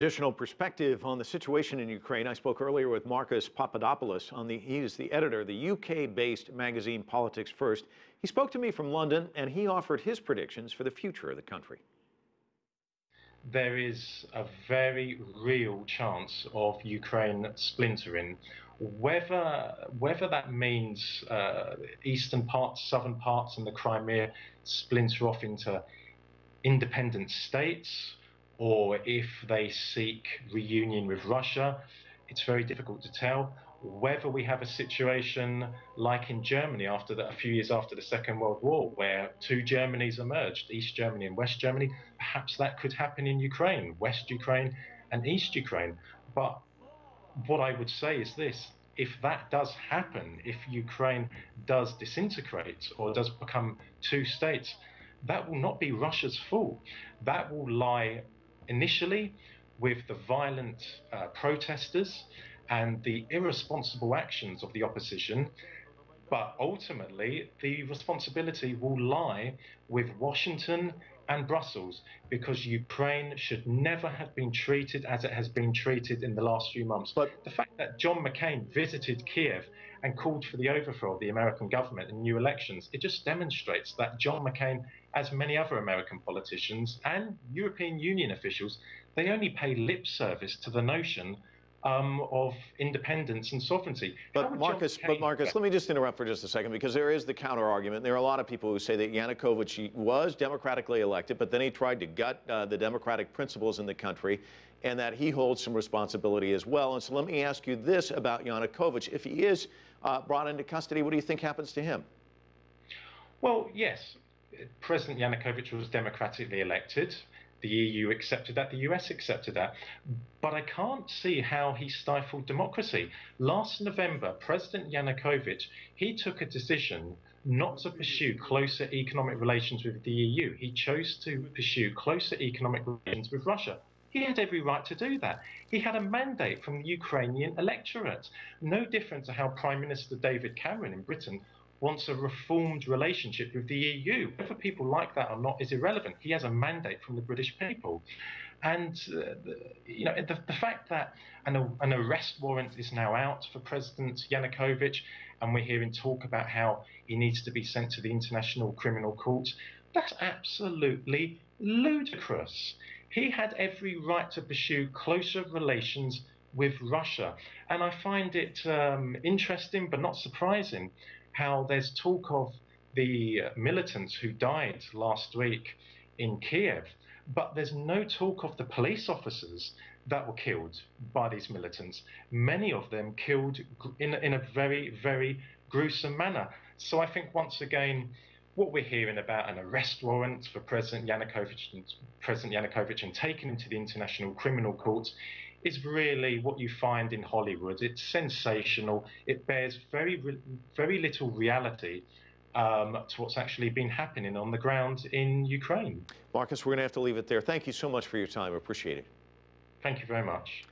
Additional perspective on the situation in Ukraine. I spoke earlier with Marcus Papadopoulos. He is the editor of the UK-based magazine Politics First. He spoke to me from London, and he offered his predictions for the future of the country. There is a very real chance of Ukraine splintering. Whether that means eastern parts, southern parts, and the Crimea splinter off into independent states, or if they seek reunion with Russia, it's very difficult to tell. Whether we have a situation like in Germany a few years after the Second World War, where two Germanys emerged, East Germany and West Germany, perhaps that could happen in Ukraine, West Ukraine and East Ukraine. But what I would say is this: if that does happen, if Ukraine does disintegrate or does become two states, that will not be Russia's fault. That will lie initially with the violent protesters and the irresponsible actions of the opposition, but ultimately the responsibility will lie with Washington and Brussels, because Ukraine should never have been treated as it has been treated in the last few months. But the fact that John McCain visited Kiev and called for the overthrow of the American government and new elections, it just demonstrates that John McCain, as many other American politicians and European Union officials, they only pay lip service to the notion of independence and sovereignty. But Marcus, let me just interrupt for just a second, because there is the counter argument. There are a lot of people who say that Yanukovych was democratically elected, but then he tried to gut the democratic principles in the country, and that he holds some responsibility as well. And so let me ask you this about Yanukovych. If he is brought into custody, what do you think happens to him? Well, yes, President Yanukovych was democratically elected. The EU accepted that, the US accepted that. But I can't see how he stifled democracy. Last November, President Yanukovych, he took a decision not to pursue closer economic relations with the EU. He chose to pursue closer economic relations with Russia. He had every right to do that. He had a mandate from the Ukrainian electorate. No different to how Prime Minister David Cameron in Britain wants a reformed relationship with the EU. Whether people like that or not is irrelevant. He has a mandate from the British people. And the fact that an arrest warrant is now out for President Yanukovych, and we're hearing talk about how he needs to be sent to the International Criminal Court, that's absolutely ludicrous. He had every right to pursue closer relations with Russia. And I find it interesting, but not surprising, how there's talk of the militants who died last week in Kiev, but there's no talk of the police officers that were killed by these militants, many of them killed in a very, very gruesome manner. So I think, once again, what we're hearing about an arrest warrant for President Yanukovych and taking him to the International Criminal Court is really what you find in Hollywood. It's sensational. It bears very little reality to what's actually been happening on the ground in Ukraine. Marcus, we're going to have to leave it there. Thank you so much for your time. Appreciate it. Thank you very much.